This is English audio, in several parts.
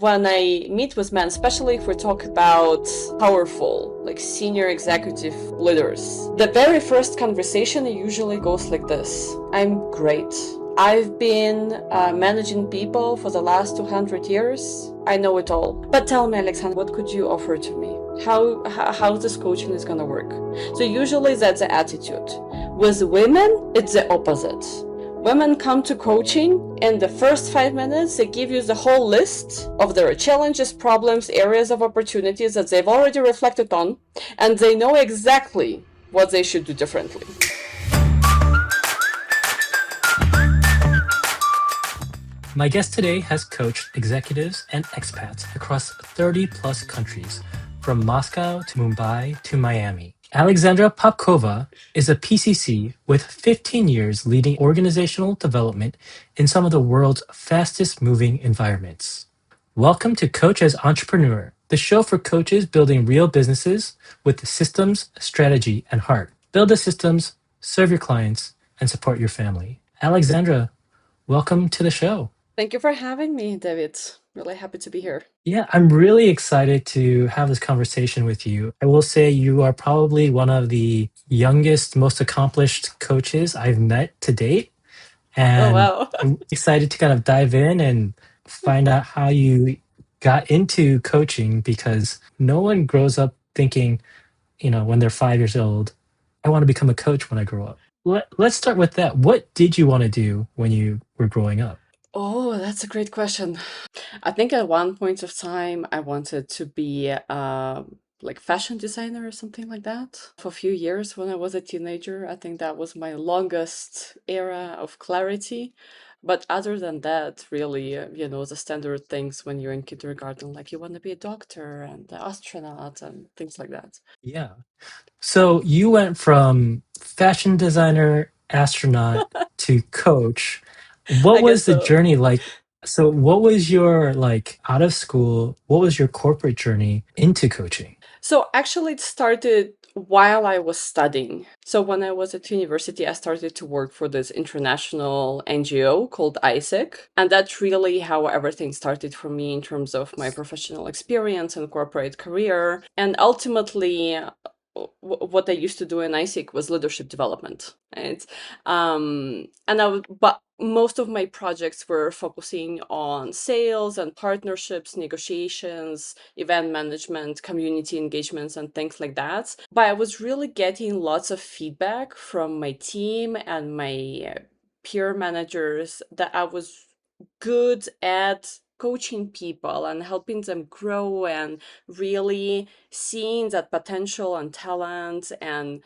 when I meet with men, especially if we talk about powerful, like senior executive leaders, the very first conversation usually goes like this: I'm great. I've been managing people for the last 200 years. I know it all. But tell me, Alexandra, what could you offer to me? How this coaching is gonna work? So usually that's the attitude. With women, it's the opposite. Women come to coaching, in the first 5 minutes, they give you the whole list of their challenges, problems, areas of opportunities that they've already reflected on, and they know exactly what they should do differently. My guest today has coached executives and expats across 30 plus countries, from Moscow to Mumbai to Miami. Alexandra Popkova is a PCC with 15 years leading organizational development in some of the world's fastest moving environments. Welcome to Coach as Entrepreneur, the show for coaches building real businesses with systems, strategy, and heart. Build the systems, serve your clients, and support your family. Alexandra, welcome to the show. Thank you for having me, David. Really happy to be here. Yeah, I'm really excited to have this conversation with you. I will say you are probably one of the youngest, most accomplished coaches I've met to date. Oh, And wow. I'm excited to kind of dive in and find out how you got into coaching, because no one grows up thinking, when they're 5 years old, I want to become a coach when I grow up. Let's start with that. What did you want to do when you were growing up? Oh, that's a great question. I think at one point of time, I wanted to be like fashion designer or something like that. For a few years when I was a teenager, I think that was my longest era of clarity. But other than that, really, the standard things when you're in kindergarten, like you want to be a doctor and an astronaut and things like that. Yeah. So you went from fashion designer, astronaut to coach. What I guess was the so. journey like? So what was your like out of school? What was your corporate journey into coaching? So actually, it started while I was studying. So when I was at university, I started to work for this international NGO called ISEC. And that's really how everything started for me in terms of my professional experience and corporate career. And ultimately, what I used to do in ISEC was leadership development, right? But most of my projects were focusing on sales and partnerships, negotiations, event management, community engagements, and things like that. But I was really getting lots of feedback from my team and my peer managers that I was good at coaching people and helping them grow and really seeing that potential and talent and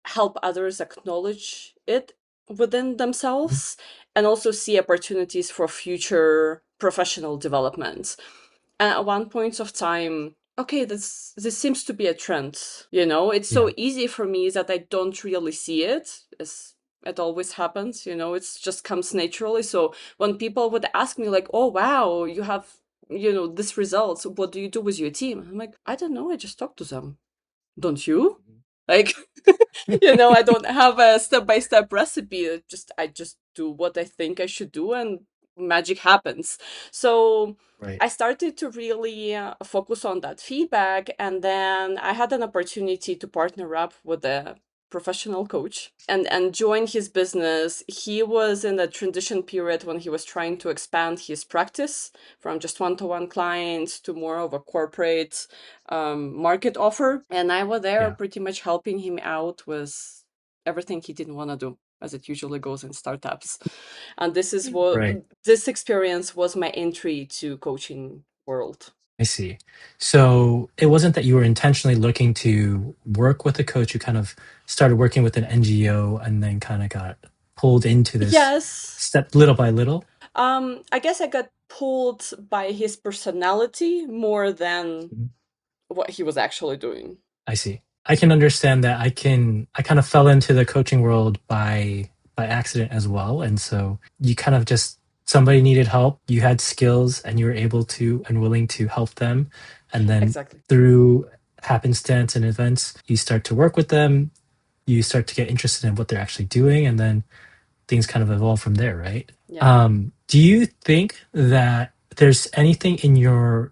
help others acknowledge it within Mhm. themselves and also see opportunities for future professional development. And at one point of time, okay, this seems to be a trend. It's Yeah. so easy for me that I don't really see it, as it always happens. It's just comes naturally. So when people would ask me like, oh wow, you have this results, what do you do with your team? I'm like, I don't know, I just talk to them. Don't you? Like, I don't have a step-by-step recipe. I just do what I think I should do, and magic happens. So Right. I started to really focus on that feedback, and then I had an opportunity to partner up with a professional coach and join his business. He was in a transition period when he was trying to expand his practice from just one-to-one clients to more of a corporate market offer. And I was there Yeah. pretty much helping him out with everything he didn't want to do, as it usually goes in startups. And Right. this experience was my entry to coaching world. I see. So it wasn't that you were intentionally looking to work with a coach. You kind of started working with an NGO and then kind of got pulled into this Yes. step little by little. I guess I got pulled by his personality more than Mhm. what he was actually doing. I see. I can understand that. I kind of fell into the coaching world by accident as well. And so you kind of just somebody needed help, you had skills and you were able to and willing to help them. And then Exactly. through happenstance and events, you start to work with them, you start to get interested in what they're actually doing, and then things kind of evolve from there, right? Yeah. Do you think that there's anything in your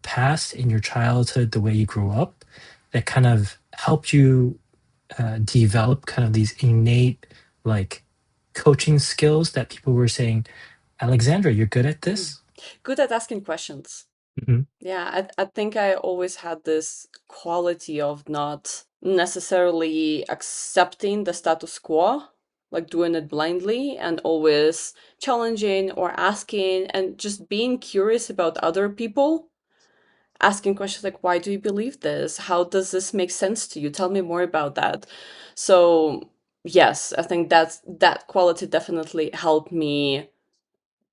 past, in your childhood, the way you grew up, that kind of helped you develop kind of these innate like coaching skills that people were saying, Alexandra, you're good at this? Good at asking questions. Mhm. Yeah, I think I always had this quality of not necessarily accepting the status quo, like doing it blindly, and always challenging or asking and just being curious about other people, asking questions like, why do you believe this? How does this make sense to you? Tell me more about that. So, yes, I think that quality definitely helped me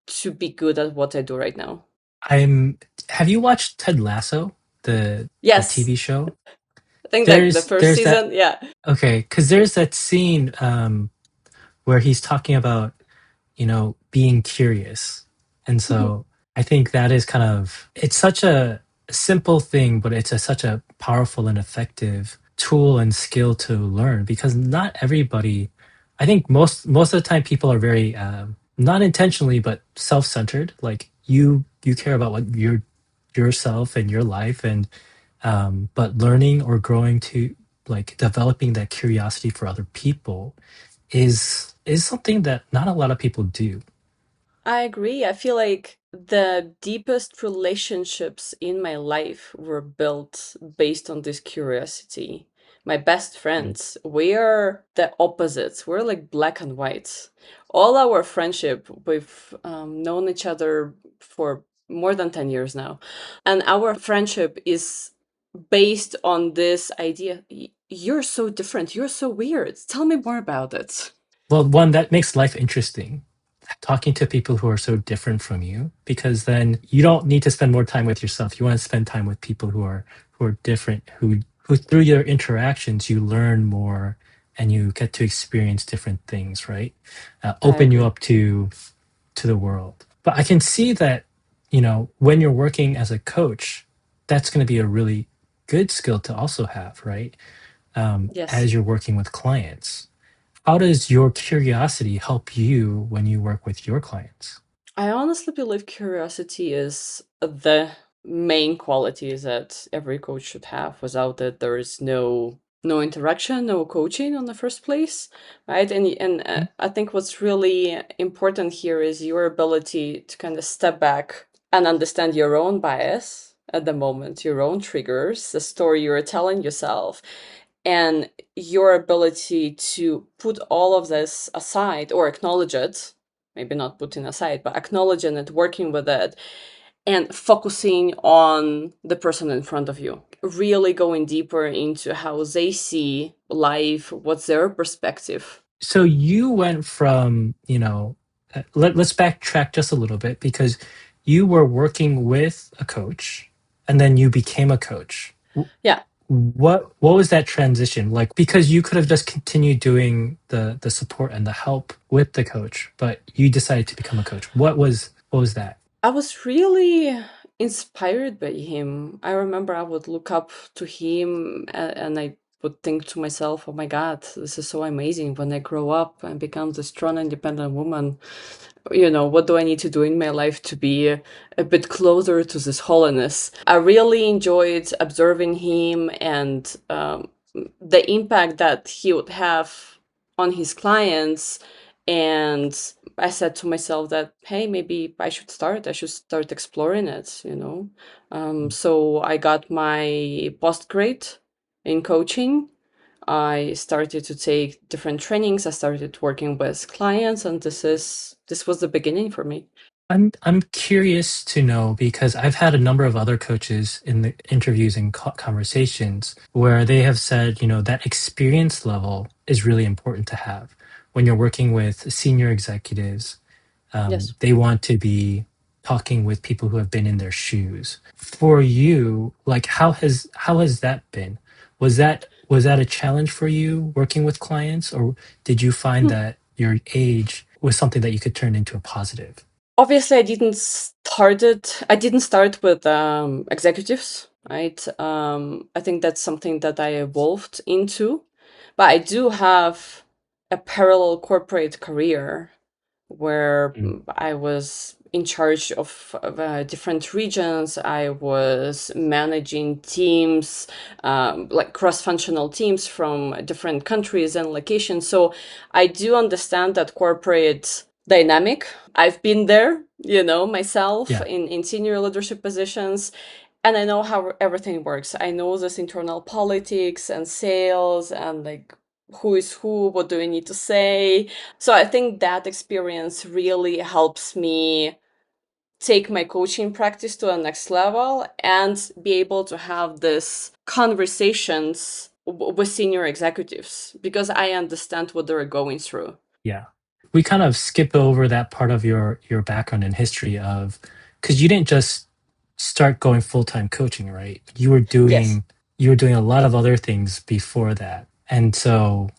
to be good at what I do right now. I'm Have you watched Ted Lasso, the Yes, TV show? I think like the first There's that season, yeah. okay, because there's that scene where he's talking about, being curious. And so I think that is kind of, it's such a simple thing, but it's such a powerful and effective tool and skill to learn, because not everybody, I think most of the time people are very, not intentionally, but self-centered. Like you care about what yourself and your life, and but learning or growing to like developing that curiosity for other people is something that not a lot of people do. I agree. I feel like the deepest relationships in my life were built based on this curiosity. My best Mm. friends, we're the opposites. We're like black and white. All our friendship, we've known each other for more than 10 years now. And our friendship is based on this idea: You're so different. You're so weird. Tell me more about it." Well, one that makes life interesting, talking to people who are so different from you, because then you don't need to spend more time with yourself. You want to spend time with people who are different, who through your interactions you learn more and you get to experience different things, right? I Open you agree. up to the world. But I can see that, when you're working as a coach, that's going to be a really good skill to also have, right? Yes. As you're working with clients. How does your curiosity help you when you work with your clients? I honestly believe curiosity is the main quality that every coach should have. Without it, there is no interaction, no coaching on the first place, right? And Mm. I think what's really important here is your ability to kind of step back and understand your own bias at the moment, your own triggers, the story you're telling yourself, and your ability to put all of this aside or acknowledge it, maybe not putting aside, but acknowledging it, working with it, and focusing on the person in front of you, really going deeper into how they see life, what's their perspective. So you went from, let's backtrack just a little bit, because you were working with a coach and then you became a coach. Yeah. What was that transition like? Because you could have just continued doing the support and the help with the coach, but you decided to become a coach. What was that? I was really inspired by him. I remember I would look up to him and I would think to myself, oh my God, this is so amazing. When I grow up and become the strong, independent woman, what do I need to do in my life to be a bit closer to this holiness? I really enjoyed observing him and the impact that he would have on his clients. And I said to myself that, hey, maybe I should start. So I got my postgrad in coaching. I started to take different trainings. I started working with clients, and this was the beginning for me. I'm curious to know, because I've had a number of other coaches in the interviews and conversations where they have said, that experience level is really important to have when you're working with senior executives. Yes. They want to be talking with people who have been in their shoes. For you, like how has that been? Was that a challenge for you working with clients, or did you find Hmm. that your age was something that you could turn into a positive? Obviously, I didn't start with executives, right? I think that's something that I evolved into, but I do have a parallel corporate career where I was in charge of different regions. I was managing teams, like cross-functional teams from different countries and locations. So I do understand that corporate dynamic. I've been there, myself Yeah. in senior leadership positions. And I know how everything works. I know this internal politics and sales and like who is who, what do I need to say. So I think that experience really helps me take my coaching practice to a next level and be able to have this conversations with senior executives because I understand what they're going through. Yeah. We kind of skip over that part of your background and history of because you didn't just start going full-time coaching, right? Yes, You were doing a lot of other things before that. And so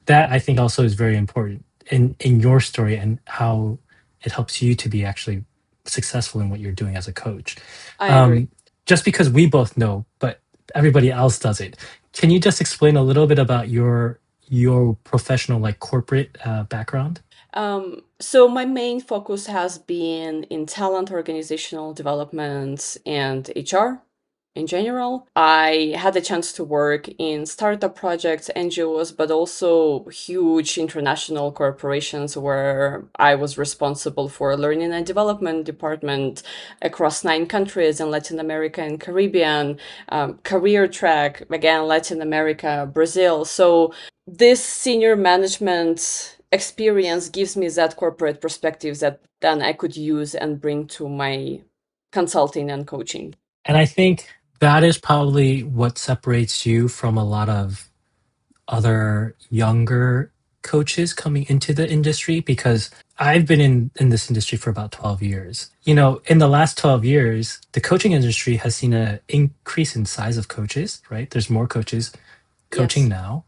that I think also is very important in your story and how it helps you to be actually successful in what you're doing as a coach. I agree. Um, just because we both know, but everybody else doesn't. Can you just explain a little bit about your professional like corporate background? So my main focus has been in talent, organizational development, and HR in general. I had the chance to work in startup projects, NGOs, but also huge international corporations where I was responsible for learning and development department across 9 countries in Latin America and Caribbean, career track, again, Latin America, Brazil. So this senior management experience gives me that corporate perspective that then I could use and bring to my consulting and coaching. And I think that is probably what separates you from a lot of other younger coaches coming into the industry because I've been in this industry for about 12 years. You know, in the last 12 years, the coaching industry has seen an increase in size of coaches, right? There's more coaches coaching Yes. now.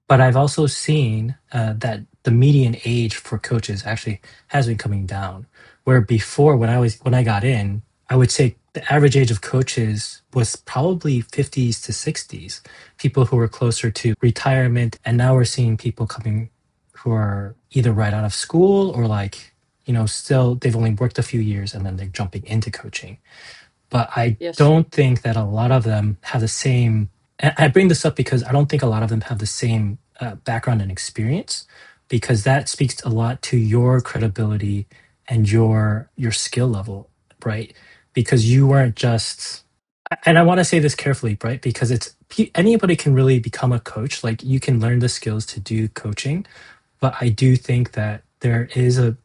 But I've also seen that the median age for coaches actually has been coming down. Where before, when I got in, I would say the average age of coaches was probably 50s to 60s, people who were closer to retirement. And now we're seeing people coming who are either right out of school or like, you know, still they've only worked a few years and then they're jumping into coaching. But I Yes. don't think that a lot of them have the same. And I bring this up because I don't think a lot of them have the same background and experience, because that speaks a lot to your credibility and your skill level, right? Because you weren't just. And I want to say this carefully, right? Because anybody can really become a coach. Like you can learn the skills to do coaching, but I do think that there is a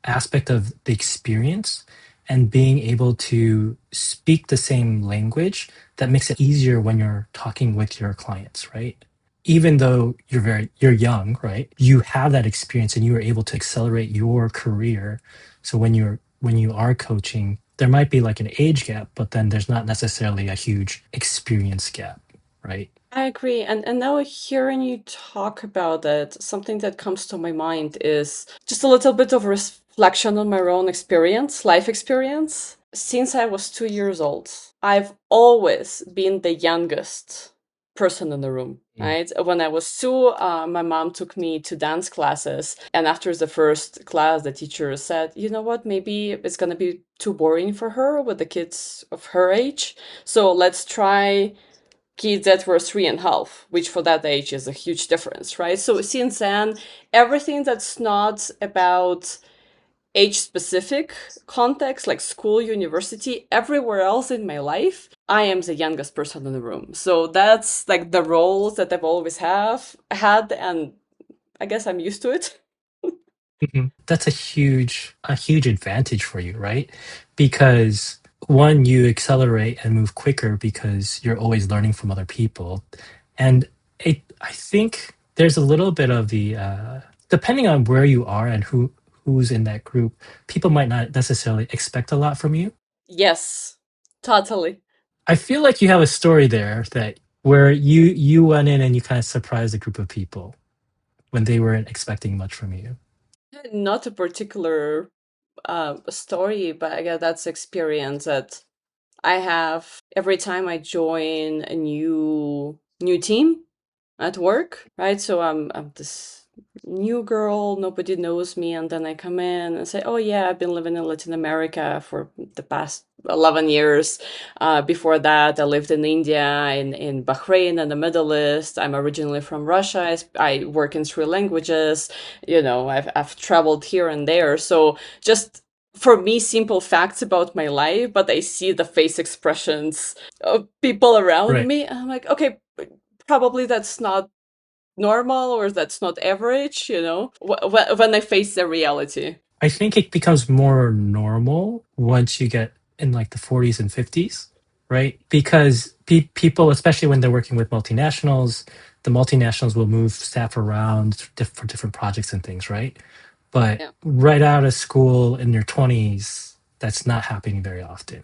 aspect of the experience and being able to speak the same language that makes it easier when you're talking with your clients, right? Even though you're young, right? You have that experience and you are able to accelerate your career. So when you are coaching, there might be like an age gap, but then there's not necessarily a huge experience gap, right? I agree. And now hearing you talk about it, something that comes to my mind is just a little bit of reflection on my own experience, life experience. Since I was 2 years old, I've always been the youngest person in the room, Mm. right? When I was two, my mom took me to dance classes. And after the first class, the teacher said, you know what, maybe it's going to be too boring for her with the kids of her age. So let's try kids that were 3.5, which for that age is a huge difference, right? So since then, everything that's not about age specific context, like school, university, everywhere else in my life, I am the youngest person in the room. So that's like the roles that I've always have had, and I guess I'm used to it. Mhm. That's a huge advantage for you, right? Because one, you accelerate and move quicker because you're always learning from other people. And I think there's a little bit of the depending on where you are and who's in that group, people might not necessarily expect a lot from you. Yes, totally. I feel like you have a story there that where you went in and you kind of surprised a group of people when they weren't expecting much from you. Not a particular story, but I guess that's experience that I have every time I join a new team at work, right? So I'm this new girl, nobody knows me, and then I come in and say, "Oh yeah, I've been living in Latin America for the past 11 years. Before that, I lived in India, in Bahrain, and the Middle East. I'm originally from Russia. I work in 3 languages. I've traveled here and there. So just for me, simple facts about my life, but I see the face expressions of people around Right. me. And I'm like, okay, probably that's not normal or that's not average, when I face the reality. I think it becomes more normal once you get in like the 40s and 50s, right? Because people, especially when they're working with multinationals, the multinationals will move staff around for different projects and things, right? But Yeah, right out of school in your 20s, that's not happening very often.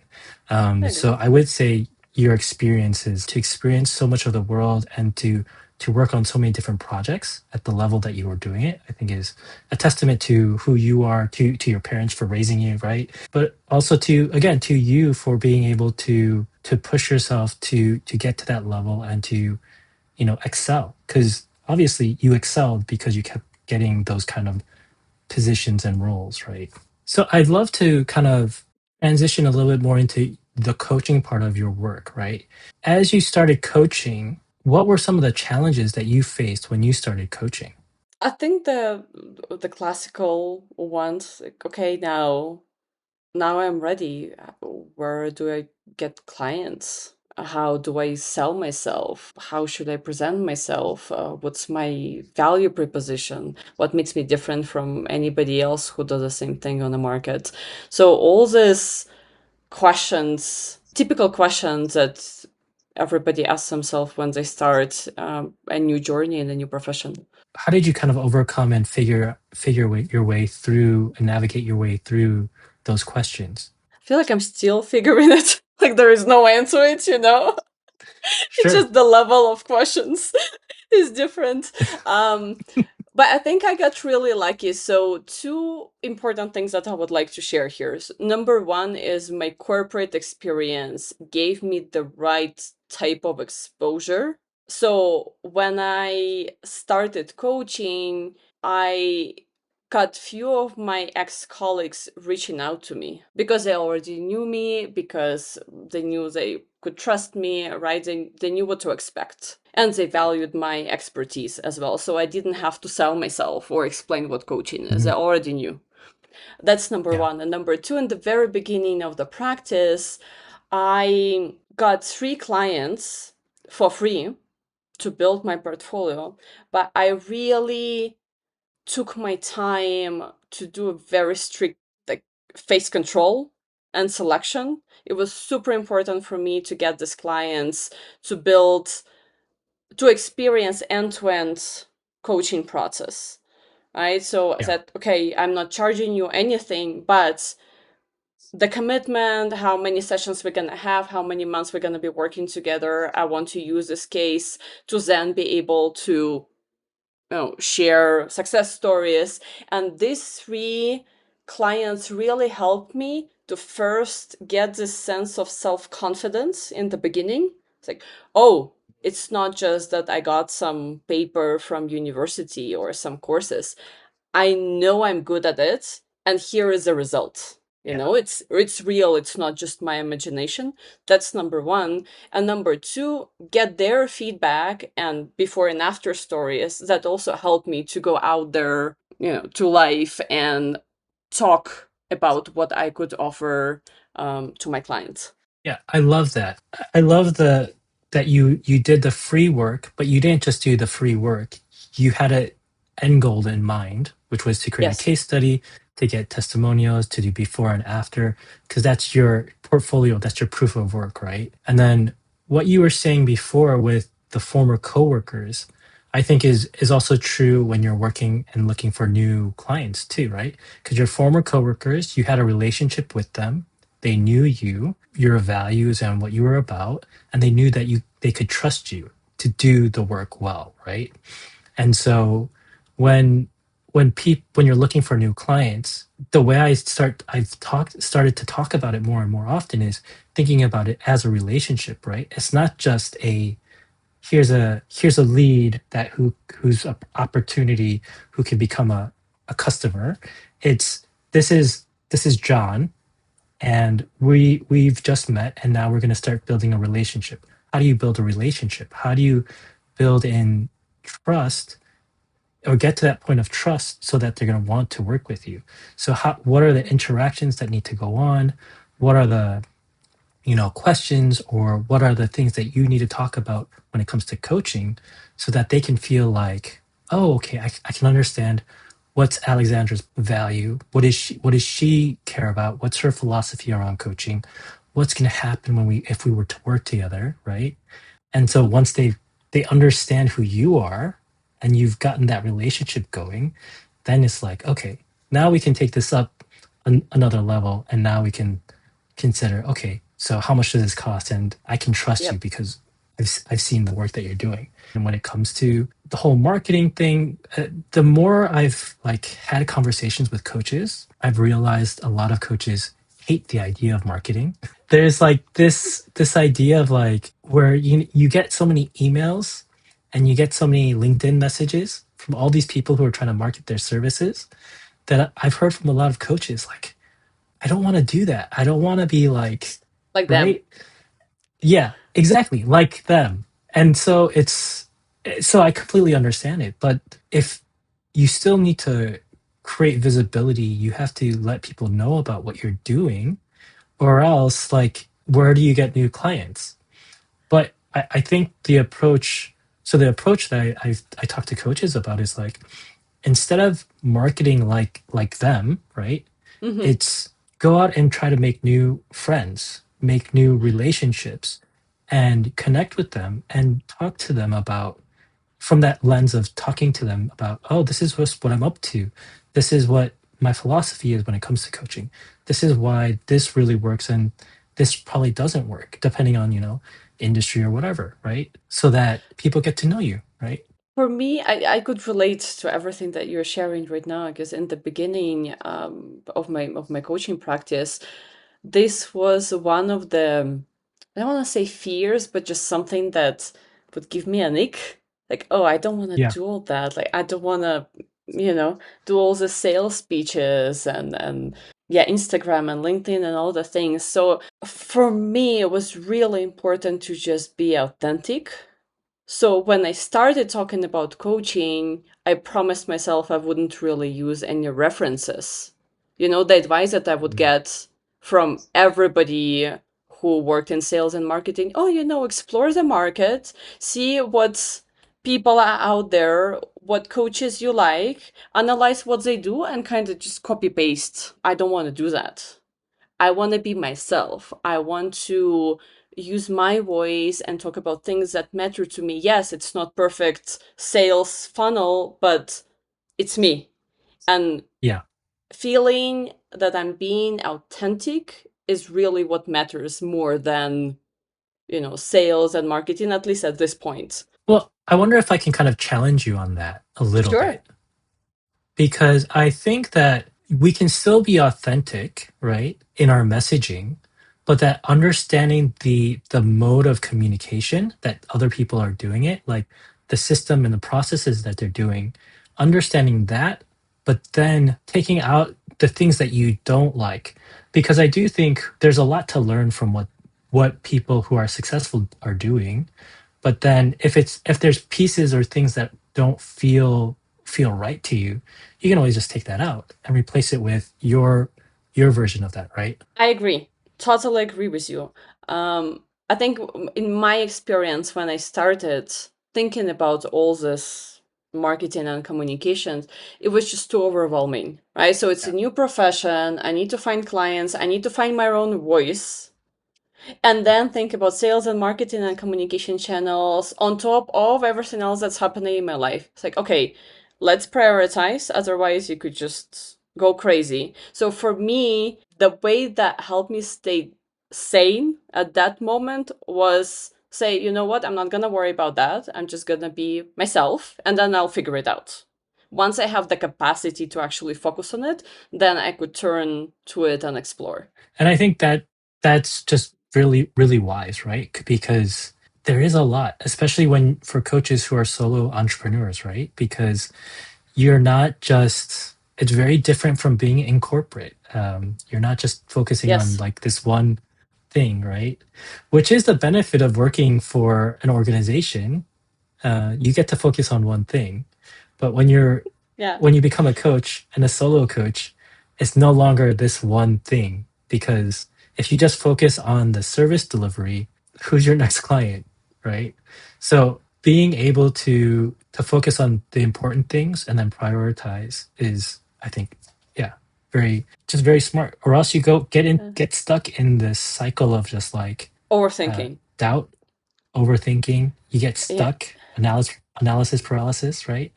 I agree. So I would say your experiences to experience so much of the world and to work on so many different projects at the level that you are doing it, I think is a testament to who you are, to your parents for raising you, right? But also to, again, to you for being able to push yourself to get to that level and to, excel. Because obviously you excelled because you kept getting those kind of positions and roles, right? So I'd love to kind of transition a little bit more into the coaching part of your work, right? As you started coaching, what were some of the challenges that you faced when you started coaching? I think the classical ones, like, okay, now I'm ready. Where do I get clients? How do I sell myself? How should I present myself? What's my value proposition? What makes me different from anybody else who does the same thing on the market? So all these questions, typical questions that everybody asks themselves when they start a new journey in a new profession. How did you kind of overcome and your way through and navigate your way through those questions? I feel like I'm still figuring it. Like there is no answer. It's Sure. just the level of questions is different. Um, but I think I got really lucky. So, two important things that I would like to share here. Number one is my corporate experience gave me the right type of exposure. So, when I started coaching, I got few of my ex-colleagues reaching out to me because they already knew me, because they knew they could trust me, right? They knew what to expect. And they valued my expertise as well. So I didn't have to sell myself or explain what coaching is. I Mhm. already knew. That's number Yeah. one. And number two, in the very beginning of the practice, I got 3 clients for free to build my portfolio, but I really took my time to do a very strict, like, face control and selection. It was super important for me to get these clients to build, to experience end-to-end coaching process, right? So I Yeah. said, okay, I'm not charging you anything, but the commitment, how many sessions we're going to have, how many months we're going to be working together, I want to use this case to then be able to share success stories. And these 3 clients really helped me to first get this sense of self-confidence in the beginning. It's like, oh, it's not just that I got some paper from university or some courses. I know I'm good at it, and here is the result. Yeah. It's real. It's not just my imagination. That's number one. And number two, get their feedback and before and after stories that also help me to go out there, to life and talk about what I could offer to my clients. Yeah, I love that. I love the that you did the free work, but you didn't just do the free work. You had an end goal in mind, which was to create a Yes. case study, to get testimonials, to do before and after, because that's your portfolio, that's your proof of work, right? And then what you were saying before with the former coworkers, I think is also true when you're working and looking for new clients too, right? Because your former coworkers, you had a relationship with them, they knew you, your values and what you were about, and they knew that they could trust you to do the work well, right? And so when when you're looking for new clients, the way started to talk about it more and more often is thinking about it as a relationship, right? It's not just a here's a lead that whose opportunity who can become a customer. It's this is John, and we've just met, and now we're going to start building a relationship. How do you build a relationship? How do you build in trust, or get to that point of trust, so that they're going to want to work with you? So what are the interactions that need to go on? What are the questions, or what are the things that you need to talk about when it comes to coaching, so that they can feel like, oh, okay, I can understand what's Alexandra's value, what does she care about, what's her philosophy around coaching, what's going to happen if we were to work together, right? And so once they understand who you are, and you've gotten that relationship going, then it's like, okay, now we can take this up another level, and now we can consider, okay, so how much does this cost? And I can trust you Yep. because I've seen the work that you're doing. And when it comes to the whole marketing thing, the more I've like had conversations with coaches, I've realized a lot of coaches hate the idea of marketing. There's like this idea of like, where you get so many emails, and you get so many LinkedIn messages from all these people who are trying to market their services, that I've heard from a lot of coaches like, I don't want to do that. I don't want to be like, Like them. right? Yeah, exactly, like them. And so I completely understand it. But if you still need to create visibility, you have to let people know about what you're doing, or else, like, where do you get new clients? But I think the approach that I talk to coaches about is like, instead of marketing like them, right? Hmm. It's go out and try to make new friends, make new relationships, and connect with them, and talk to them about, from that lens of talking to them about, oh, this is what I'm up to. This is what my philosophy is when it comes to coaching. This is why this really works, and this probably doesn't work, depending on, industry or whatever, right? So that people get to know you, right? For me, I could relate to everything that you're sharing right now, because in the beginning of my coaching practice, this was one of the, I don't want to say fears, but just something that would give me an ick. Like, oh, I don't want to Yeah. do all that. Like, I don't want to, you know, do all the sales speeches and yeah, Instagram and LinkedIn and all the things. So for me, it was really important to just be authentic. So when I started talking about coaching, I promised myself I wouldn't really use any references. The advice that I would Mm. get from everybody who worked in sales and marketing, oh, explore the market, see what people are out there, what coaches you like, analyze what they do, and kind of just copy paste. I don't want to do that. I want to be myself. I want to use my voice and talk about things that matter to me. Yes, it's not perfect sales funnel, but it's me. And Yeah. feeling that I'm being authentic is really what matters more than, sales and marketing, at least at this point. Well, I wonder if I can kind of challenge you on that a little Sure. bit, because I think that we can still be authentic, right, in our messaging, but that understanding the mode of communication that other people are doing it, like the system and the processes that they're doing, understanding that, but then taking out the things that you don't like, because I do think there's a lot to learn from what people who are successful are doing. But then if there's pieces or things that don't feel right to you, you can always just take that out and replace it with your version of that, right? I agree. Totally agree with you. I think in my experience, when I started thinking about all this marketing and communications, it was just too overwhelming, right? So it's a Yeah. new profession. I need to find clients. I need to find my own voice, and then think about sales and marketing and communication channels on top of everything else that's happening in my life. It's like, okay, let's prioritize. Otherwise, you could just go crazy. So for me, the way that helped me stay sane at that moment was say, you know what, I'm not going to worry about that. I'm just going to be myself, and then I'll figure it out. Once I have the capacity to actually focus on it, then I could turn to it and explore. And I think that that's just really, really wise, right? Because there is a lot, especially when for coaches who are solo entrepreneurs, right? Because you're not just, it's very different from being in corporate. You're not just focusing on Yes. like this one thing, right? Which is the benefit of working for an organization. You get to focus on one thing. But Yeah. when you become a coach and a solo coach, it's no longer this one thing, because if you just focus on the service delivery, who's your next client, right? So being able to focus on the important things and then prioritize is, I think, yeah, very smart. Or else you get stuck in this cycle of just like Overthinking. doubt, overthinking. You get Yeah. stuck, analysis paralysis, right?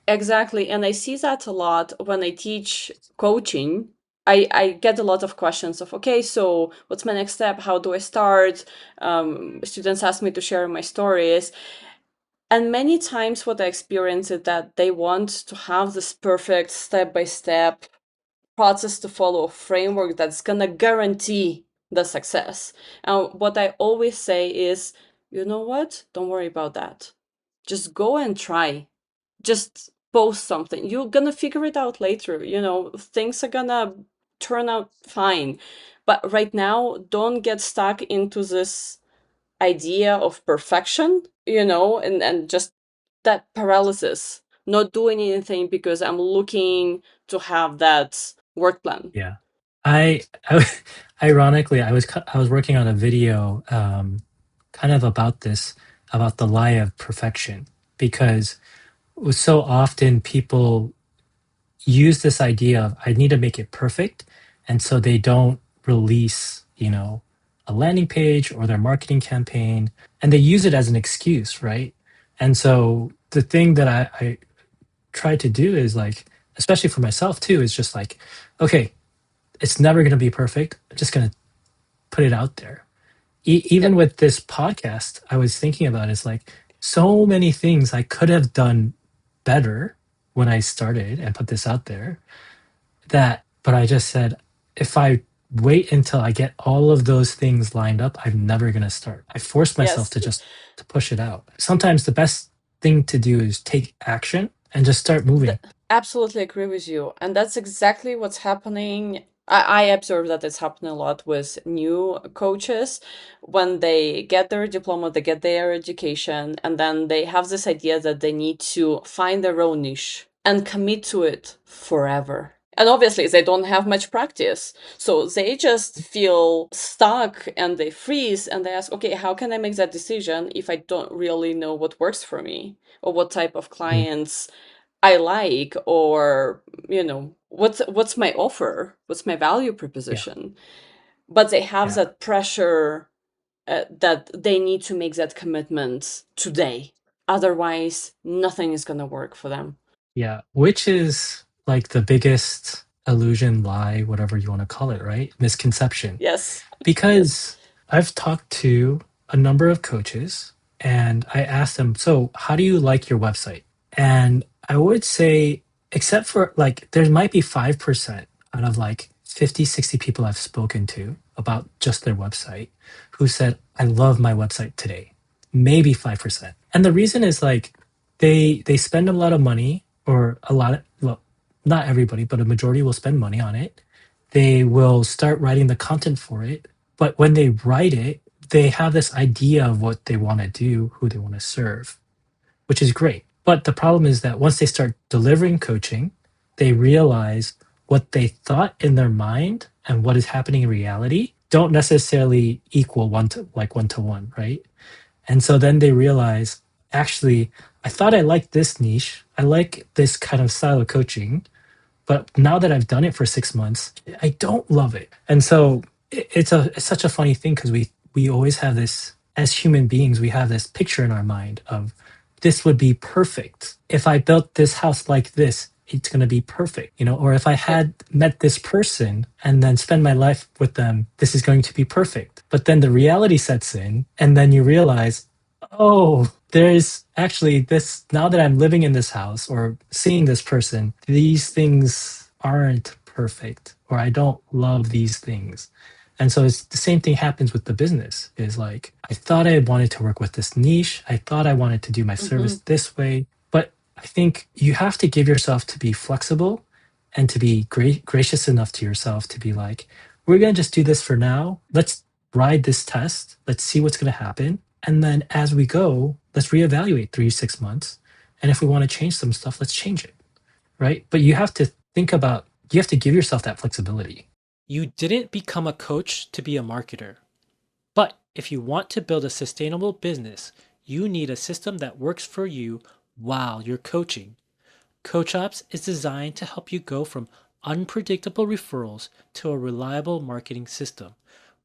Exactly. And I see that a lot when I teach coaching. I get a lot of questions of, okay, so what's my next step? How do I start? Students ask me to share my stories. And many times what I experience is that they want to have this perfect step-by-step process to follow, a framework that's gonna guarantee the success. And what I always say is, you know what? Don't worry about that. Just go and try. Just post something. You're gonna figure it out later. Things are gonna turn out fine. But right now, don't get stuck into this idea of perfection, and just that paralysis, not doing anything because I'm looking to have that work plan. Yeah. I ironically, I was working on a video, kind of about this, about the lie of perfection, because so often people use this idea of I need to make it perfect, and so they don't release, a landing page or their marketing campaign, and they use it as an excuse, right? And so the thing that I try to do is like, especially for myself too, is just like, okay, it's never going to be perfect. I'm just going to put it out there. Even Yep. with this podcast, I was thinking about it's like so many things I could have done better when I started and put this out there, but I just said, if I wait until I get all of those things lined up, I'm never going to start. I forced myself Yes. to just to push it out. Sometimes the best thing to do is take action and just start moving. Absolutely agree with you. And that's exactly what's happening. I observe that it's happening a lot with new coaches. When they get their diploma, they get their education, and then they have this idea that they need to find their own niche and commit to it forever. And obviously, they don't have much practice. So they just feel stuck and they freeze and they ask, okay, how can I make that decision if I don't really know what works for me or what type of Mm, clients I like, or what's my offer, what's my value yeah, proposition. But they have yeah. that pressure, that they need to make that commitment today, otherwise nothing is going to work for them. Yeah, which is like the biggest illusion, lie, whatever you want to call it, right? Misconception. Yes. Because I've talked to a number of coaches and I asked them, so how do you like your website? And I would say, except for like, there might be 5% out of like 50, 60 people I've spoken to about just their website who said, I love my website today. Maybe 5%. And the reason is like, they spend a lot of money, or a lot of, well, not everybody, but a majority will spend money on it. They will start writing the content for it, but when they write it, they have this idea of what they want to do, who they want to serve, which is great. But the problem is that once they start delivering coaching, they realize what they thought in their mind and what is happening in reality don't necessarily equal one to one, right? And so then they realize, actually, I thought I liked this niche. I like this kind of style of coaching, but now that I've done it for 6 months, I don't love it. And so it's such a funny thing, because we always have this, as human beings, we have this picture in our mind of this would be perfect. If I built this house like this, it's going to be perfect, or if I Yep. had met this person and then spend my life with them, this is going to be perfect. But then the reality sets in, and then you realize, oh, there's actually this, now that I'm living in this house or seeing this person, these things aren't perfect, or I don't love these things. And so it's the same thing happens with the business is like, I thought I wanted to work with this niche. I thought I wanted to do my Mm-hmm. service this way. But I think you have to give yourself to be flexible and to be gracious enough to yourself to be like, we're going to just do this for now. Let's ride this test. Let's see what's going to happen. And then as we go, let's reevaluate 3 6 months. And if we want to change some stuff, let's change it. Right. But you have to think about, you have to give yourself that flexibility. You didn't become a coach to be a marketer. But if you want to build a sustainable business, you need a system that works for you while you're coaching. Coach Ops is designed to help you go from unpredictable referrals to a reliable marketing system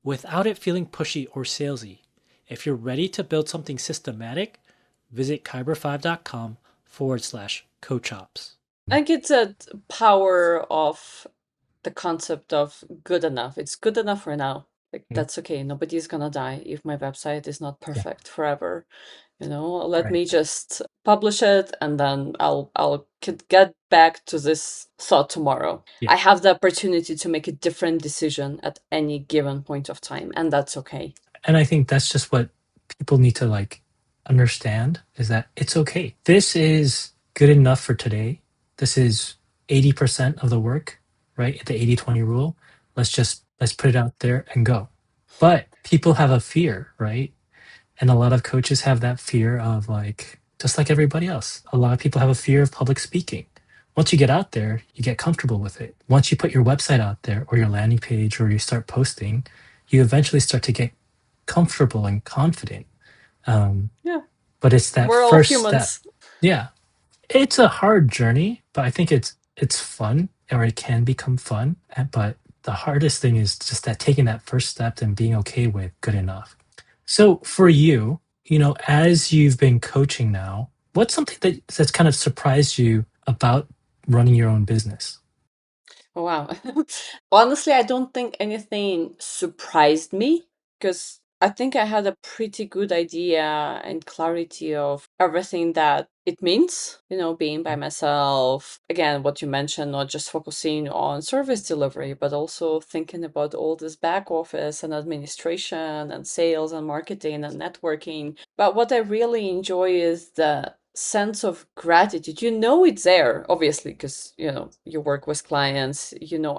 without it feeling pushy or salesy. If you're ready to build something systematic, visit kyber5.com/coach ops. I think it's a power of the concept of good enough. It's good enough for now. Like, Mm. that's okay. Nobody's gonna die if my website is not Yeah. perfect forever. Let Right. me just publish it, and then I'll get back to this thought tomorrow. Yeah. I have the opportunity to make a different decision at any given point of time, and that's okay. And I think that's just what people need to like understand is that it's okay. This is good enough for today. This is 80% of the work, right? The 80/20 rule. Let's put it out there and go. But people have a fear, right? And a lot of coaches have that fear of like, just like everybody else, a lot of people have a fear of public speaking. Once you get out there, you get comfortable with it. Once you put your website out there or your landing page or you start posting, you eventually start to get comfortable and confident. Yeah. But it's that We're all first step. humans. Yeah. It's a hard journey, but I think it's fun or it can become fun. But the hardest thing is just that taking that first step and being okay with good enough. So for you, as you've been coaching now, what's something that's kind of surprised you about running your own business? Oh, wow. Honestly, I don't think anything surprised me because I think I had a pretty good idea and clarity of everything that it means, being by myself. Again, what you mentioned, not just focusing on service delivery, but also thinking about all this back office and administration and sales and marketing and networking. But what I really enjoy is the sense of gratitude. It's there, obviously, because you work with clients,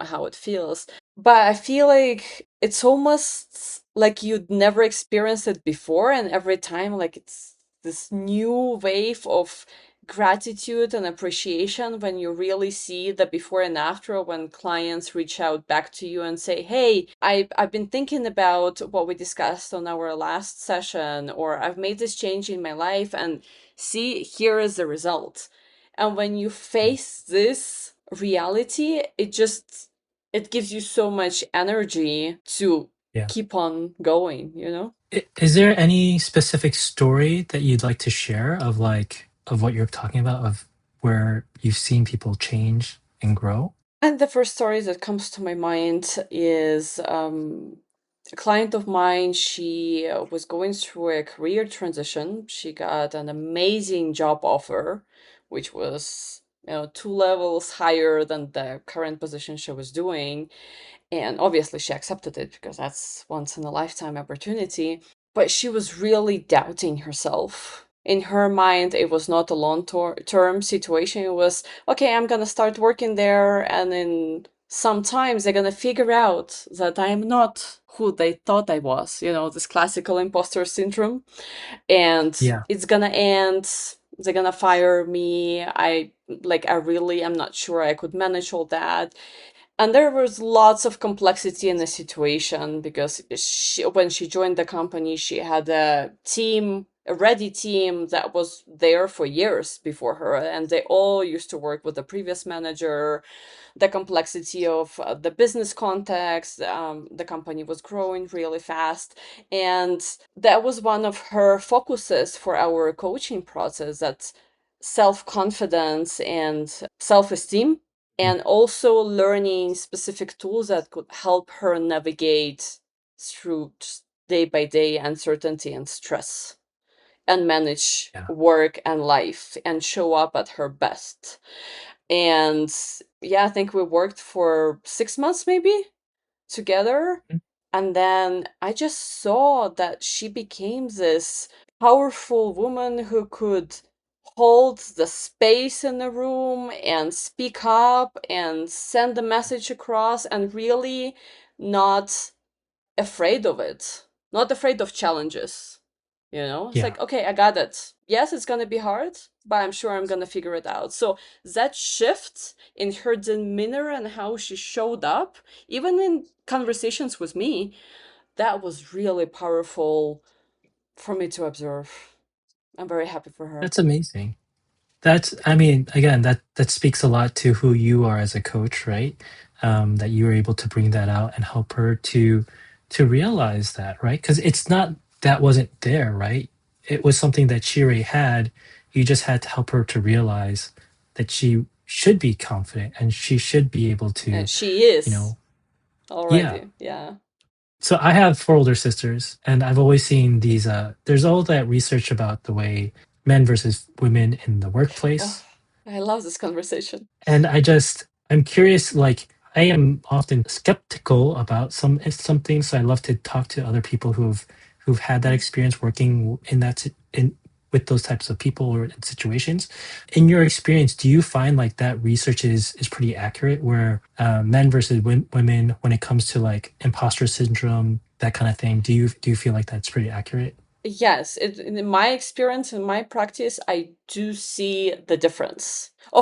how it feels. But I feel like it's almost like you'd never experienced it before, and every time, like, it's this new wave of gratitude and appreciation when you really see the before and after, when clients reach out back to you and say, hey, I've been thinking about what we discussed on our last session, or I've made this change in my life, and see, here is the result. And when you face this reality, it gives you so much energy to Yeah. keep on going, Is there any specific story that you'd like to share of what you're talking about of where you've seen people change and grow? And the first story that comes to my mind is a client of mine. She was going through a career transition. She got an amazing job offer, which was 2 levels higher than the current position she was doing. And obviously, she accepted it because that's once in a lifetime opportunity. But she was really doubting herself. In her mind, it was not a long-term situation. It was, okay, I'm going to start working there. And in some times, they're going to figure out that I'm not who they thought I was, this classical imposter syndrome. And Yeah. it's going to end. They're going to fire me. I really am not sure I could manage all that. And there was lots of complexity in the situation because when she joined the company, she had a ready team that was there for years before her, and they all used to work with the previous manager. The complexity of the business context, the company was growing really fast, and that was one of her focuses for our coaching process. That self-confidence and self-esteem, Mm. and also learning specific tools that could help her navigate through day by day uncertainty and stress, and manage Yeah. work and life and show up at her best. And yeah, I think we worked for 6 months maybe together. Mm. And then I just saw that she became this powerful woman who could hold the space in the room and speak up and send the message across and really not afraid of it, not afraid of challenges. It's Yeah. like, okay, I got it. Yes, it's gonna be hard, but I'm sure I'm gonna figure it out. So that shift in her demeanor and how she showed up, even in conversations with me, that was really powerful for me to observe. I'm very happy for her. That's amazing. That's, I mean, again, that speaks a lot to who you are as a coach, right? That you were able to bring that out and help her to realize that, right? Because it's not that wasn't there, right? It was something that she already had. You just had to help her to realize that she should be confident and she should be able And to, she you is know, yeah. already, yeah. So I have four older sisters, and I've always seen these. There's all that research about the way men versus women in the Oh, workplace, I love this conversation. and I'm curious. Like I am often skeptical about some things, so I love to talk to other people who've had that Mm. experience working in in with those types of people or in situations. In your experience, do you find like that research is pretty accurate, where men versus women when it comes to like imposter syndrome, that kind of thing? Do you feel like that's pretty accurate? Yes, in my experience, in my practice, I do see the difference. Mm,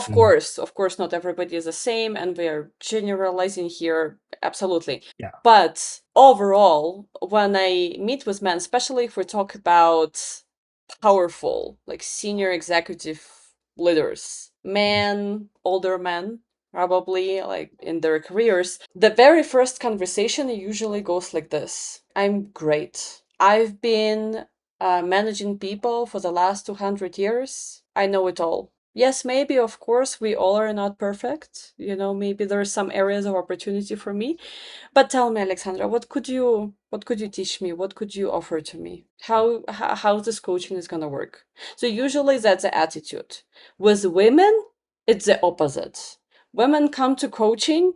Of course, not everybody is the same, and we are generalizing here, absolutely. yeah. But overall, when I meet with men, especially if we talk about powerful, like senior executive leaders, men, older men, probably like in their careers, the very first conversation usually goes like this: I'm great. I've been managing people for the last 200 years. I know it all. Yes, maybe, of course, we all are not perfect. Maybe there are some areas of opportunity for me. But tell me, Alexandra, what could you teach me? What could you offer to me? How this coaching is gonna work? So usually that's the attitude. With women, it's the opposite. Women come to coaching,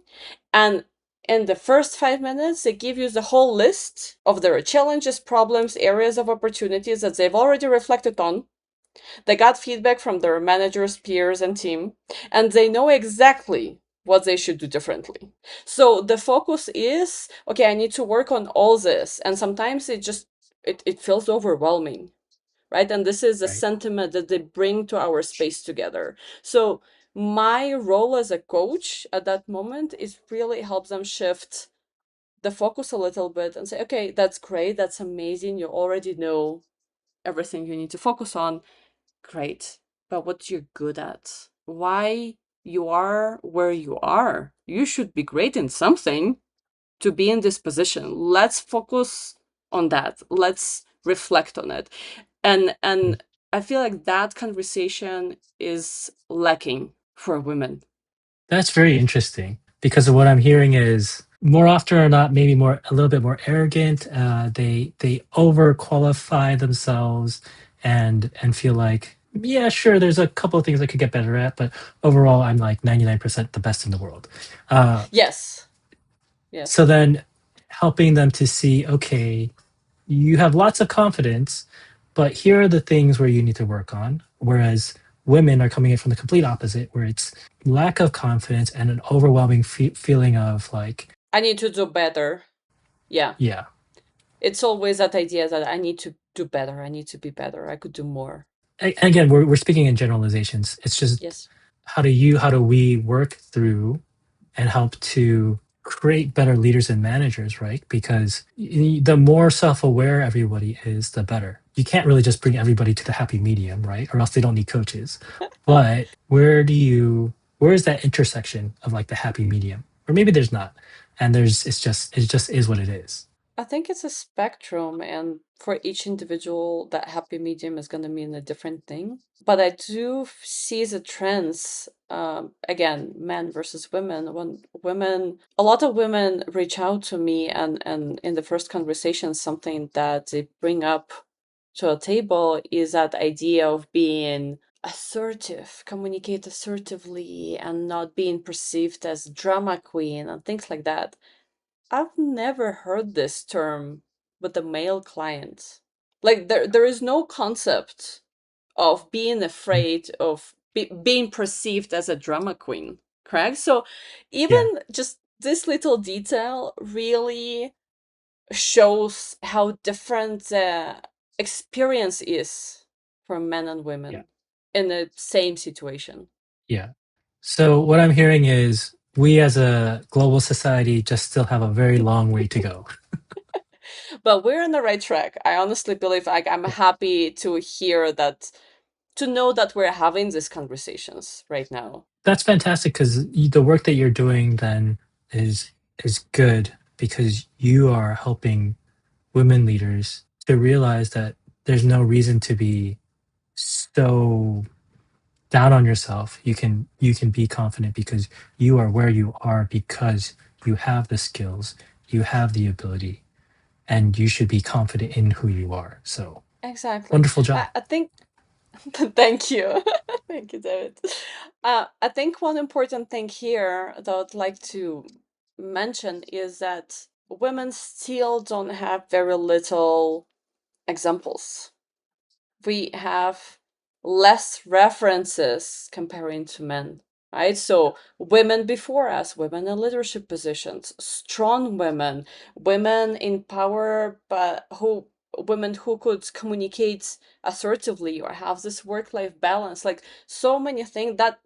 and in the first 5 minutes, they give you the whole list of their challenges, problems, areas of opportunities that they've already reflected on. They got feedback from their managers, peers, and team, and they know exactly what they should do differently. So the focus is, okay, I need to work on all this. And sometimes it feels overwhelming, right? And this is the Right. sentiment that they bring to our space together. So my role as a coach at that moment is really help them shift the focus a little bit and say, okay, that's great, that's amazing. You already know everything you need to focus on. Great. But what you're good at, why you are where you are. You should be great in something to be in this position. Let's focus on that. Let's reflect on it. And Mm. and I feel like that conversation is lacking for women. That's very interesting because of what I'm hearing is more often or not, maybe more a little bit more arrogant. They overqualify themselves and feel like, yeah, sure, there's a couple of things I could get better at, but overall, I'm like 99% the best in the world. Uh, Yes. so Yes. then helping them to see, okay, you have lots of confidence, but here are the things where you need to work on. Whereas women are coming in from the complete opposite, where it's lack of confidence and an overwhelming feeling of like, I need to do better. Yeah. yeah. It's always that idea that I need to do better. I need to be better. I could do more. Again, we're speaking in generalizations. It's just Yes. how do we work through and help to create better leaders and managers, right? Because the more self-aware everybody is, the better. You can't really just bring everybody to the happy medium, right? Or else they don't need coaches. But where is that intersection of like the happy medium? Or maybe there's not. And it just is what it is. I think it's a spectrum, and for each individual, that happy medium is going to mean a different thing. But I do see the trends, again, men versus women. When a lot of women reach out to me, and in the first conversation, something that they bring up to a table is that idea of being assertive, communicate assertively, and not being perceived as drama queen and things like that. I've never heard this term with a male client. Like there is no concept of being Mm. afraid of being perceived as a drama queen, correct? So even Yeah, just this little detail really shows how different the experience is for men and yeah, women in the same situation. yeah. So what I'm hearing is we as a global society just still have a very long way to go. But we're on the right track. I honestly believe, like, I'm Yeah. happy to hear that, to know that we're having these conversations right now. That's fantastic because the work that you're doing then is is good because you are helping women leaders to realize that there's no reason to be so down on yourself. You can be confident because you are where you are because you have the skills, you have the ability, and you should be confident in who you are. So Exactly. wonderful job. I think, thank you. Thank you, David. I think one important thing here that I'd like to mention is that women still don't have very little examples. We have less references comparing to men, right? So women before us, women in leadership positions, strong women, women in power, but who women who could communicate assertively or have this work-life balance, like so many things that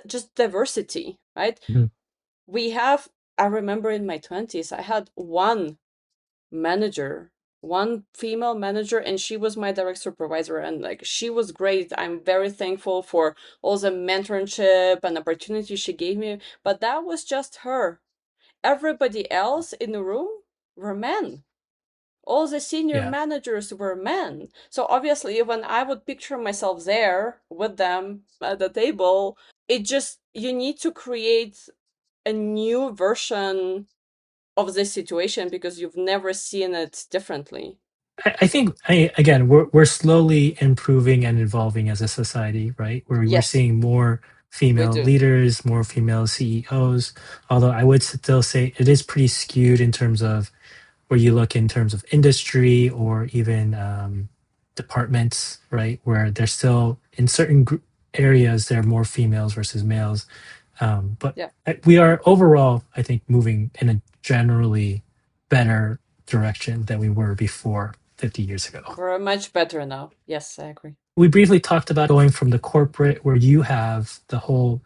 just diversity, right? Mhm. We have, I remember in my 20s, I had one manager, one female manager, and she was my direct supervisor, and like she was great. I'm very thankful for all the mentorship and opportunity she gave me, but that was just her. Everybody else in the room were men. All the senior Yeah. managers were men. So obviously when I would picture myself there with them at the table, it just, you need to create a new version of this situation because you've never seen it differently. I think again we're slowly improving and evolving as a society, right? Where we're Yes, seeing more we female do. leaders, more female CEOs. Although I would still say it is pretty skewed in terms of where you look in terms of industry or even departments, right? Where there's still in certain areas there are more females versus males. But Yeah, we are overall, I think, moving in a generally better direction than we were before 50 years ago. we're much better now. Yes, I agree. We briefly talked about going from the corporate where you have the whole,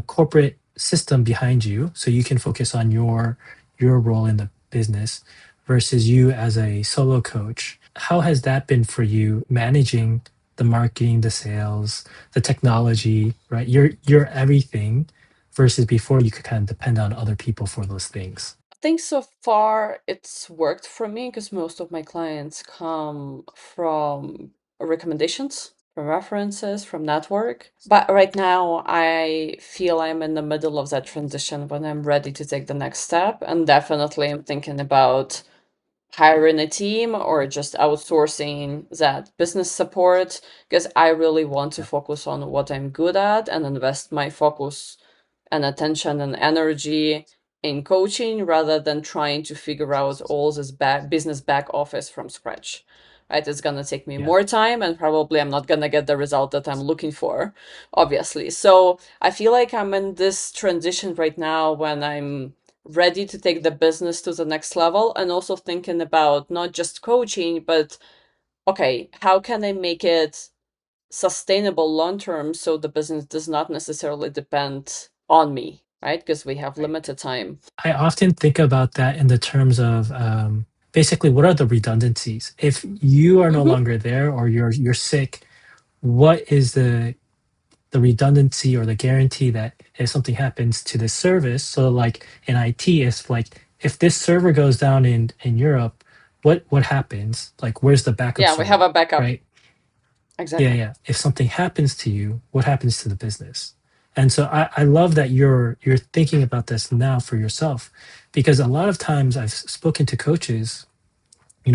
corporate system behind you so you can focus on your role in the business versus you as a solo coach. How has that been for you managing the marketing, the sales, the technology, right? You're everything versus before you could kind of depend on other people for those things. I think so far it's worked for me because most of my clients come from recommendations, from references, from network. But right now, I feel I'm in the middle of that transition when I'm ready to take the next step. And definitely, I'm thinking about hiring a team or just outsourcing that business support because I really want to Yeah. focus on what I'm good at and invest my focus and attention and energy in coaching rather than trying to figure out all this business back office from scratch. Right? It's gonna take me Yeah. more time and probably I'm not gonna get the result that I'm looking for, obviously. So I feel like I'm in this transition right now when I'm ready to take the business to the next level and also thinking about not just coaching, but okay, how can I make it sustainable long term so the business does not necessarily depend on me, right? Because we have Right. limited time. I often think about that in the terms of basically what are the redundancies? If you are no Mm-hmm. longer there or you're sick, what is the redundancy or the guarantee that if something happens to the service, so like in IT, it's like if this server goes down in Europe, what happens? Like where's the backup Yeah, we have server, a backup. right? Yeah, Exactly. yeah. If something happens to you, what happens to the business? And so I love that you're thinking about this now for yourself, because a lot of times I've spoken to coaches,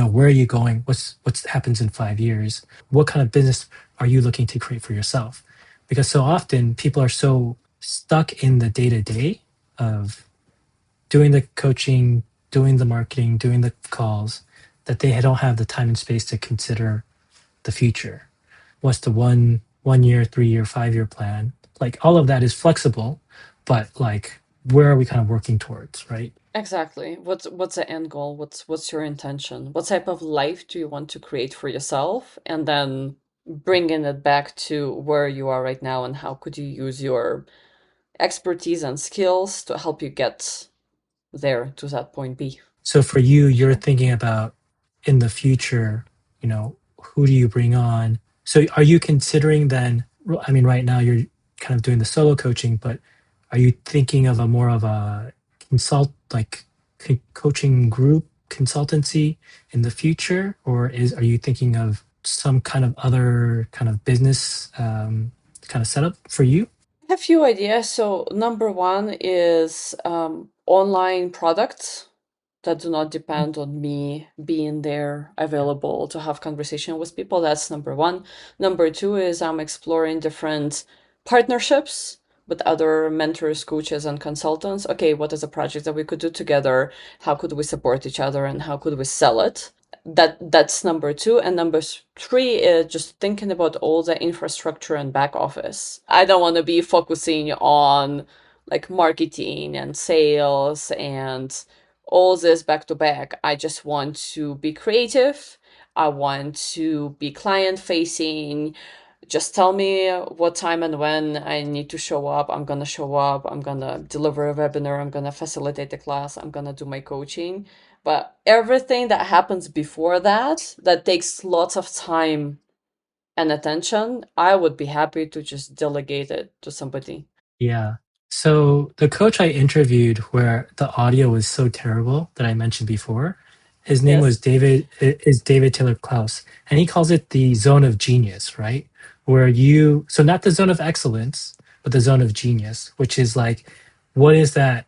where are you going? What's happens in 5 years? What kind of business are you looking to create for yourself? Because so often people are so stuck in the day to day of doing the coaching, doing the marketing, doing the calls, that they don't have the time and space to consider the future. What's the 1 year, 3 year, 5 year plan? Like all of that is flexible, but like where are we kind of working towards, right? Exactly. What's the end goal? What's your intention? What type of life do you want to create for yourself? And then bringing it back to where you are right now and how could you use your expertise and skills to help you get there to that point B. So for you, you're Sure. thinking about in the future, who do you bring on? So are you considering then, I mean, right now you're kind of doing the solo coaching, but are you thinking of a more of a like coaching group consultancy in the future? Or are you thinking of some kind of other kind of business kind of setup for you? I have a few ideas. So number one is online products that do not depend on me being there available to have conversation with people. That's number one. Number two is I'm exploring different partnerships with other mentors, coaches, and consultants. Okay, what is a project that we could do together? How could we support each other and how could we sell it? That's number two. And number three is just thinking about all the infrastructure and back office. I don't want to be focusing on like marketing and sales and all this back to back. I just want to be creative. I want to be client facing. Just tell me what time and when I need to show up. I'm going to show up. I'm going to deliver a webinar. I'm going to facilitate the class. I'm going to do my coaching. But everything that happens before that, that takes lots of time and attention, I would be happy to just delegate it to somebody. Yeah. So the coach I interviewed where the audio was so terrible that I mentioned before, his name was Yes. David Taylor Klaus, and he calls it the zone of genius, right? Where so not the zone of excellence, but the zone of genius, which is like, what is that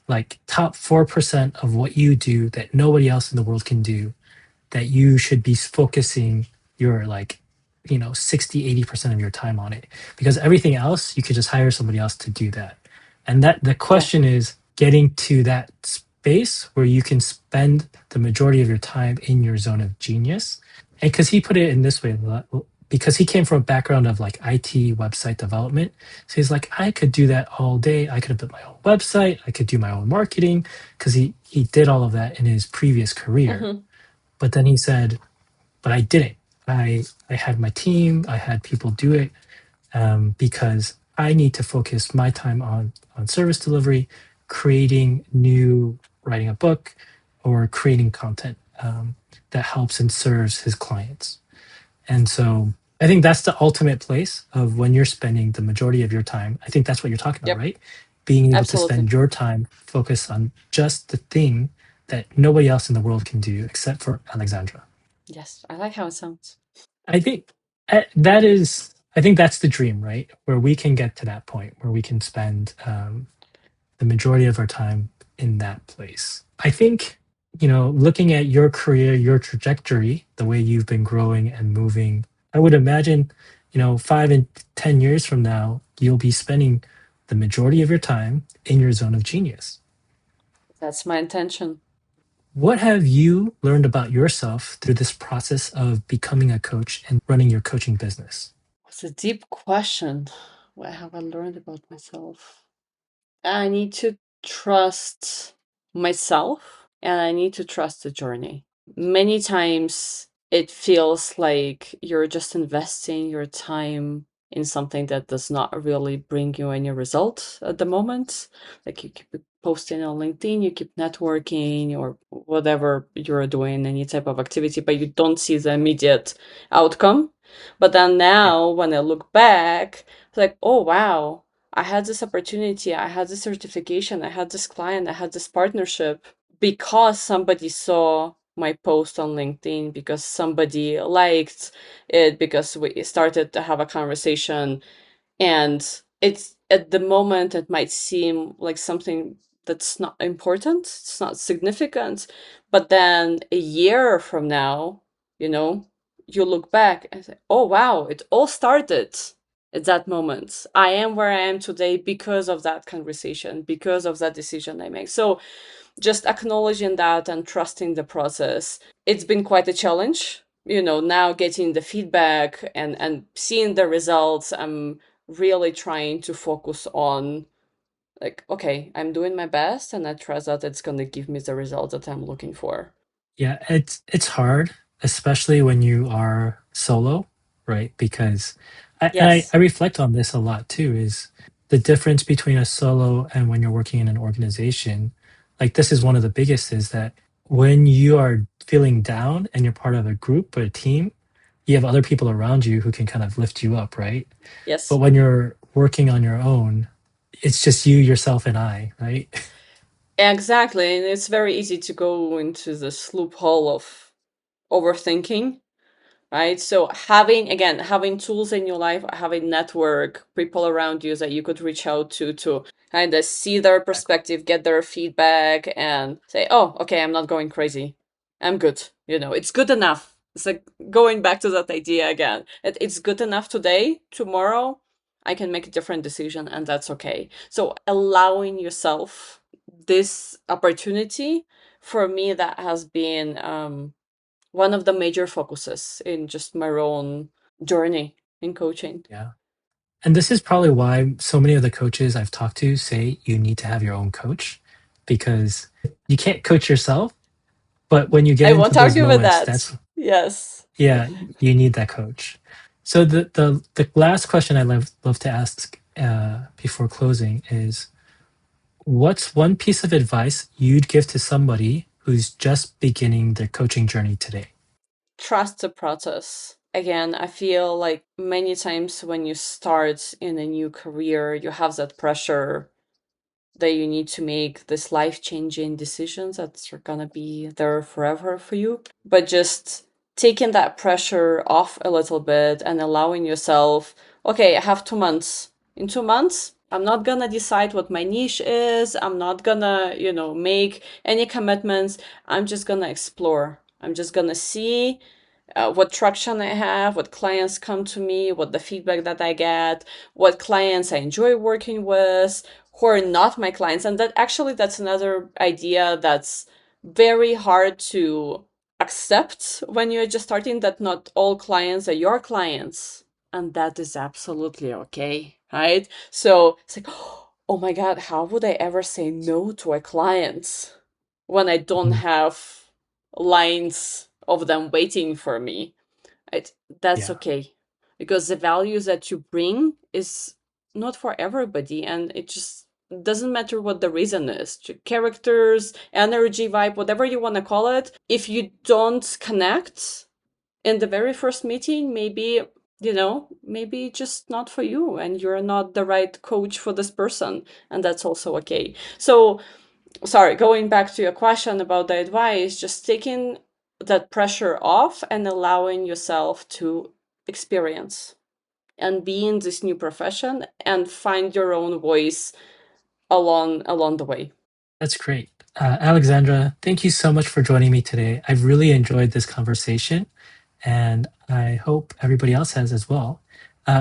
like top 4% of what you do that nobody else in the world can do, that you should be focusing your like 60-80% of your time on it, because everything else you could just hire somebody else to do that. And that the Yeah. question is getting to that space where you can spend the majority of your time in your zone of genius. And because he put it in this way, because he came from a background of like IT website development, so he's like, I could do that all day. I could have built my own website, I could do my own marketing, because he did all of that in his previous career. Hmm. But then he said, but I didn't. I had my team. I had people do it, because I need to focus my time on service delivery, creating new, writing a book, or creating content that helps and serves his clients. And so I think that's the ultimate place of when you're spending the majority of your time. I think that's what you're talking about, Yep. right? Being able to Absolutely. spend your time focused on just the thing that nobody else in the world can do except for Alexandra. Yes. I like how it sounds. I think I think that's the dream, right? Where we can get to that point where we can spend the majority of our time in that place. I think, looking at your career, your trajectory, the way you've been growing and moving, I would imagine, 5 and 10 years from now, you'll be spending the majority of your time in your zone of genius. That's my intention. What have you learned about yourself through this process of becoming a coach and running your coaching business? It's a deep question. What have I learned about myself? I need to trust myself and I need to trust the journey. Many times it feels like you're just investing your time in something that does not really bring you any result at the moment. Like you keep posting on LinkedIn, you keep networking or whatever you're doing, any type of activity, but you don't see the immediate outcome. But then Yeah. now when I look back, it's like, oh wow, I had this opportunity, I had this certification, I had this client, I had this partnership because somebody saw my post on LinkedIn, because somebody liked it, because we started to have a conversation. And it's at the moment, it might seem like something that's not important, it's not significant. But then a year from now, you know, you look back and say, oh, wow, it all started at that moment. I am where I am today because of that conversation, because of that decision I make. So just acknowledging that and trusting the process. It's been quite a challenge, now getting the feedback and seeing the results. I'm really trying to focus on, like, okay, I'm doing my best and I trust that it's going to give me the result that I'm looking for. Yeah, it's hard, especially when you are solo, right? Because I Yes. reflect on this a lot too, is the difference between a solo and when you're working in an organization. Like this is one of the biggest is that when you are feeling down and you're part of a group or a team, you have other people around you who can kind of lift you up, right? But Yes. when you're working on your own, it's just you, yourself, and I, right? Exactly. And it's very easy to go into this loophole of overthinking, right? So having tools in your life, having network, people around you that you could reach out to kind of see their Exactly. perspective, get their feedback, and say, oh, okay, I'm not going crazy. I'm good. It's good enough. It's like going back to that idea again. It's good enough today. Tomorrow, I can make a different decision, and that's okay. So allowing yourself this opportunity, for me, that has been one of the major focuses in just my own journey in coaching. Yeah. And this is probably why so many of the coaches I've talked to say you need to have your own coach because you can't coach yourself. But when you get I into won't those argue with moments, that. that's, Yes. yeah, you need that coach. So the last question I love to ask before closing is what's one piece of advice you'd give to somebody who's just beginning their coaching journey today? Trust the process. Again, I feel like many times when you start in a new career, you have that pressure that you need to make this life-changing decisions that are gonna be there forever for you. But just taking that pressure off a little bit and allowing yourself, okay, I have 2 months. In 2 months, I'm not gonna decide what my niche is. I'm not gonna, make any commitments. I'm just gonna explore. I'm just gonna see what traction I have, what clients come to me, what the feedback that I get, what clients I enjoy working with, who are not my clients. And that's another idea that's very hard to accept when you're just starting, that not all clients are your clients. And that is absolutely okay, right? So it's like, oh my God, how would I ever say no to a client when I don't Mhm. have lines of them waiting for me? It, that's Yeah, okay, because the values that you bring is not for everybody, and it just doesn't matter what the reason is. Characters, energy, vibe, whatever you want to call it. If you don't connect in the very first meeting, maybe just not for you, and you're not the right coach for this person, and that's also okay. So sorry, going back to your question about the advice, just taking that pressure off and allowing yourself to experience and be in this new profession and find your own voice along the way. that's great. Alexandra, thank you so much for joining me today. I've really enjoyed this conversation, and I hope everybody else has as well.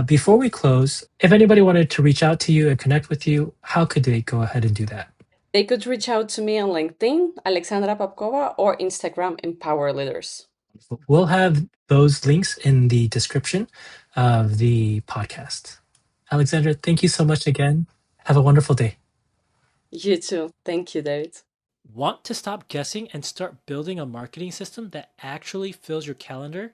Before we close, if anybody wanted to reach out to you and connect with you, how could they go ahead and do that? They could reach out to me on LinkedIn, Alexandra Popkova, or Instagram, Empower Leaders. We'll have those links in the description of the podcast. Alexandra, thank you so much again. Have a wonderful day. You too. Thank you, David. Want to stop guessing and start building a marketing system that actually fills your calendar?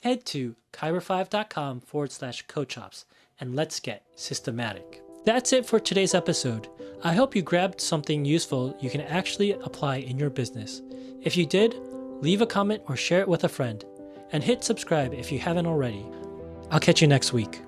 Head to kyber5.com/coachops and let's get systematic. That's it for today's episode. I hope you grabbed something useful you can actually apply in your business. If you did, leave a comment or share it with a friend. And hit subscribe if you haven't already. I'll catch you next week.